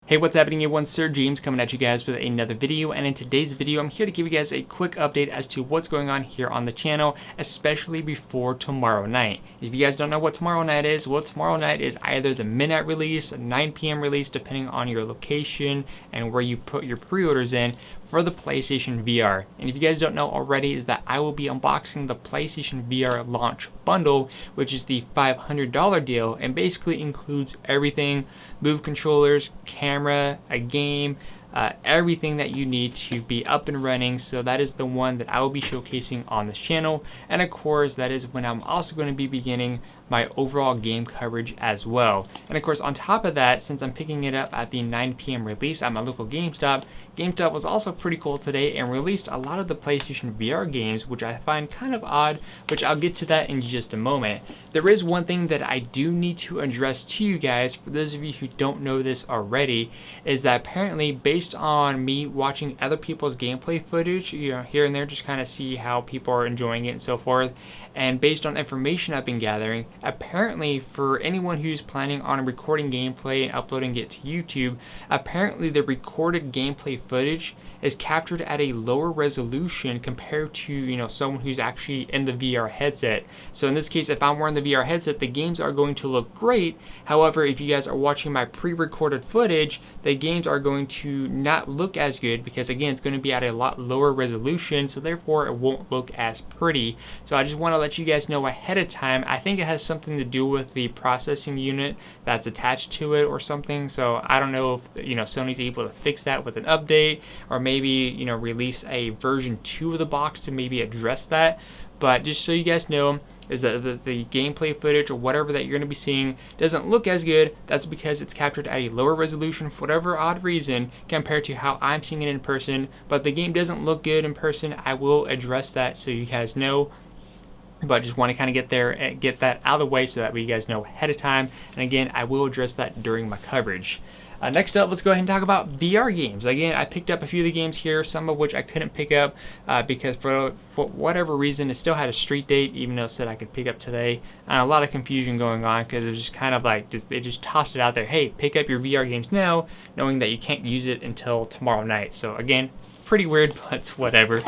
Hey, what's happening everyone? SirJames coming at you guys with another video, and in today's video I'm here to give you guys a quick update as to what's going on here on the channel, especially before tomorrow night. If you guys don't know what tomorrow night is, well, tomorrow night is either the midnight release, 9 p.m. release depending on your location and where you put your pre-orders in for the PlayStation VR. And if you guys don't know already, is that I will be unboxing the PlayStation VR launch bundle, which is the $500 deal, and basically includes everything: move controllers, camera, a game, everything that you need to be up and running. So that is the one that I will be showcasing on this channel, and of course that is when I'm also going to be beginning my overall game coverage as well. And of course on top of that, since I'm picking it up at the 9 p.m. release at my local GameStop was also pretty cool today and released a lot of the PlayStation VR games, which I find kind of odd, which I'll get to that in just a moment. There is one thing that I do need to address to you guys, for those of you who don't know this already, is that apparently based on me watching other people's gameplay footage, here and there, just kind of see how people are enjoying it and so forth, and based on information I've been gathering, apparently for anyone who's planning on recording gameplay and uploading it to YouTube, apparently the recorded gameplay footage is captured at a lower resolution compared to someone who's actually in the VR headset. So in this case, if I'm wearing the VR headset, the games are going to look great. However, if you guys are watching my pre-recorded footage, the games are going to not look as good because again, it's going to be at a lot lower resolution, so therefore it won't look as pretty. So I just want to let you guys know ahead of time. I think it has something to do with the processing unit that's attached to it or something. So I don't know if Sony's able to fix that with an update, or maybe release a version 2 of the box to maybe address that. But just so you guys know, is that the gameplay footage or whatever that you're going to be seeing doesn't look as good. That's because it's captured at a lower resolution for whatever odd reason compared to how I'm seeing it in person. But the game doesn't look good in person. I will address that so you guys know. But just want to kind of get that out of the way so that you guys know ahead of time. And again, I will address that during my coverage. Next up, let's go ahead and talk about VR games. Again, I picked up a few of the games here, some of which I couldn't pick up because for whatever reason, it still had a street date, even though it said I could pick up today. And a lot of confusion going on because it was just kind of like, they just tossed it out there. Hey, pick up your VR games now, knowing that you can't use it until tomorrow night. So again, pretty weird, but whatever.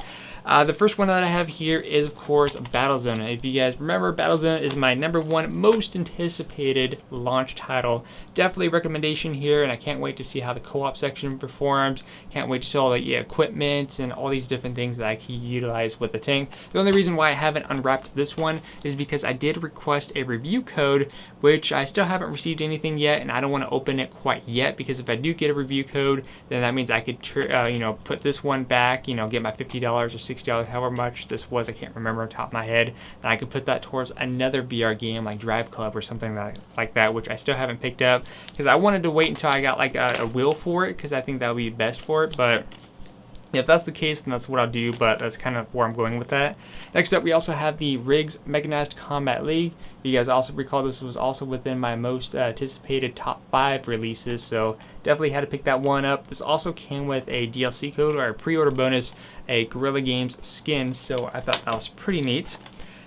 The first one that I have here is, of course, Battlezone. If you guys remember, Battlezone is my #1 most anticipated launch title. Definitely a recommendation here, and I can't wait to see how the co-op section performs. Can't wait to see all the equipment and all these different things that I can utilize with the tank. The only reason why I haven't unwrapped this one is because I did request a review code, which I still haven't received anything yet, and I don't want to open it quite yet, because if I do get a review code, then that means I could put this one back, get my $50 or $60, however much this was, I can't remember on top of my head, and I could put that towards another VR game like Drive Club or something like that, which I still haven't picked up because I wanted to wait until I got like a wheel for it, because I think that would be best for it. But if that's the case, then that's what I'll do, but that's kind of where I'm going with that. Next up, we also have the Riggs Mechanized Combat League. You guys also recall this was also within my most anticipated top 5 releases, so definitely had to pick that one up. This also came with a DLC code or a pre-order bonus, a Guerrilla Games skin, so I thought that was pretty neat.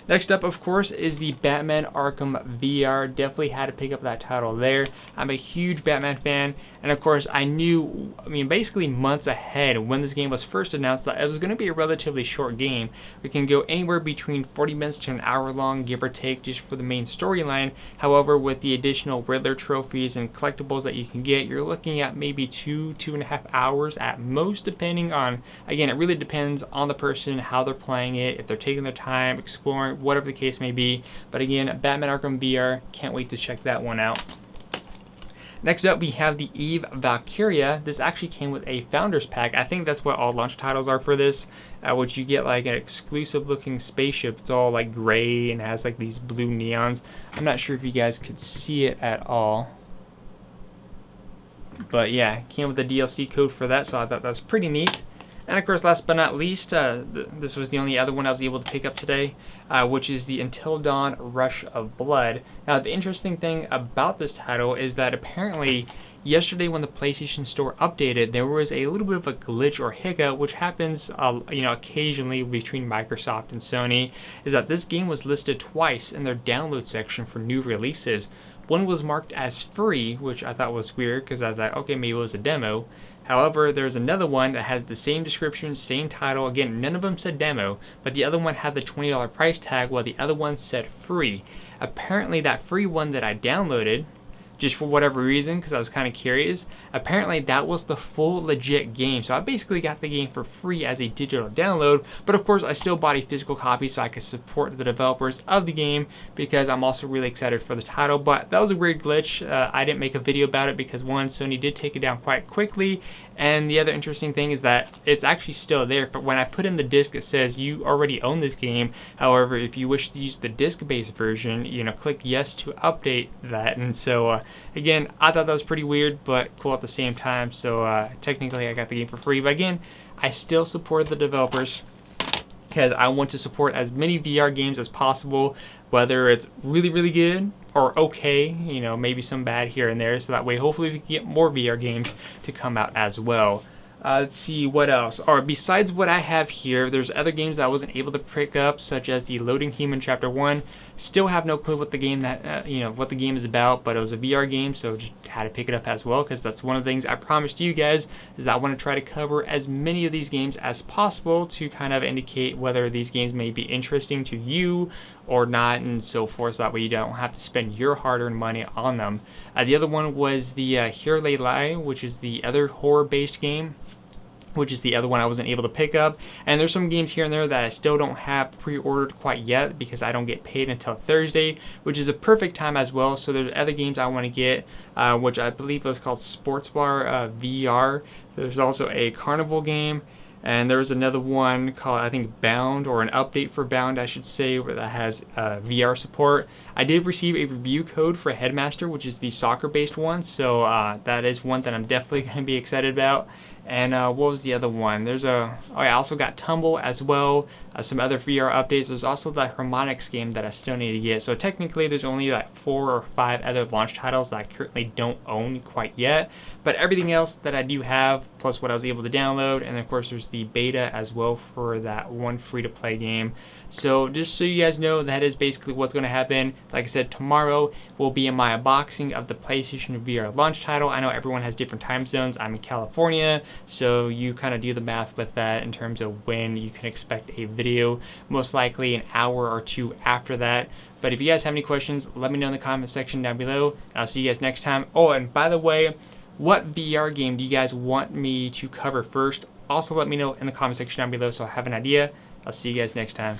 Next up, of course, is the Batman Arkham VR. Definitely had to pick up that title there. I'm a huge Batman fan, and of course, I knew, basically months ahead when this game was first announced, that it was going to be a relatively short game. We can go anywhere between 40 minutes to an hour long, give or take, just for the main storyline. However, with the additional Riddler trophies and collectibles that you can get, you're looking at maybe 2.5 hours at most, depending on, again, it really depends on the person, how they're playing it, if they're taking their time, exploring, whatever the case may be. But again, Batman Arkham VR, can't wait to check that one out. Next up, we have the Eve Valkyria. This actually came with a Founders Pack. I think that's what all launch titles are for this, which you get like an exclusive looking spaceship. It's all like gray and has like these blue neons. I'm not sure if you guys could see it at all, but yeah, came with a DLC code for that, so I thought that was pretty neat. And of course, last but not least, this was the only other one I was able to pick up today, which is the Until Dawn Rush of Blood. Now, the interesting thing about this title is that apparently yesterday when the PlayStation Store updated, there was a little bit of a glitch or hiccup, which happens occasionally between Microsoft and Sony, is that this game was listed twice in their download section for new releases. One was marked as free, which I thought was weird because I was like, okay, maybe it was a demo. However, there's another one that has the same description, same title. Again, none of them said demo, but the other one had the $20 price tag while the other one said free. Apparently that free one that I downloaded, just for whatever reason, because I was kind of curious, apparently that was the full legit game. So I basically got the game for free as a digital download, but of course I still bought a physical copy so I could support the developers of the game, because I'm also really excited for the title. But that was a weird glitch. I didn't make a video about it because one, Sony did take it down quite quickly, and the other interesting thing is that it's actually still there. But when I put in the disc, it says you already own this game. However, if you wish to use the disc-based version, click yes to update that. And so again, I thought that was pretty weird, but cool at the same time. So technically I got the game for free, but again, I still support the developers because I want to support as many VR games as possible, whether it's really, really good or okay, maybe some bad here and there, so that way hopefully we can get more VR games to come out as well. Let's see what else. Or besides what I have here, there's other games that I wasn't able to pick up, such as the Loading Human Chapter 1. Still have no clue what the game what the game is about, but it was a VR game, so just had to pick it up as well, because that's one of the things I promised you guys, is that I want to try to cover as many of these games as possible to kind of indicate whether these games may be interesting to you or not, and so forth, so that way you don't have to spend your hard-earned money on them. The other one was the Here Lay Lie, which is the other horror-based game, which is the other one I wasn't able to pick up. And there's some games here and there that I still don't have pre-ordered quite yet because I don't get paid until Thursday, which is a perfect time as well. So there's other games I want to get, which I believe was called Sports Bar VR. There's also a Carnival game, and there's another one called, I think, Bound, or an update for Bound, I should say, where that has VR support. I did receive a review code for Headmaster, which is the soccer-based one, so that is one that I'm definitely going to be excited about. And what was the other one? I also got Tumble as well, some other VR updates. There's also the Harmonix game that I still need to get. So technically there's only like 4 or 5 other launch titles that I currently don't own quite yet. But everything else that I do have, plus what I was able to download, and of course there's the beta as well for that one free-to-play game. So just so you guys know, that is basically what's going to happen. Like I said, tomorrow will be in my unboxing of the PlayStation VR launch title. I know everyone has different time zones. I'm in California, so you kind of do the math with that in terms of when you can expect a video. Most likely an hour or two after that. But if you guys have any questions, let me know in the comment section down below. And I'll see you guys next time. Oh, and by the way, what VR game do you guys want me to cover first? Also let me know in the comment section down below so I have an idea. I'll see you guys next time.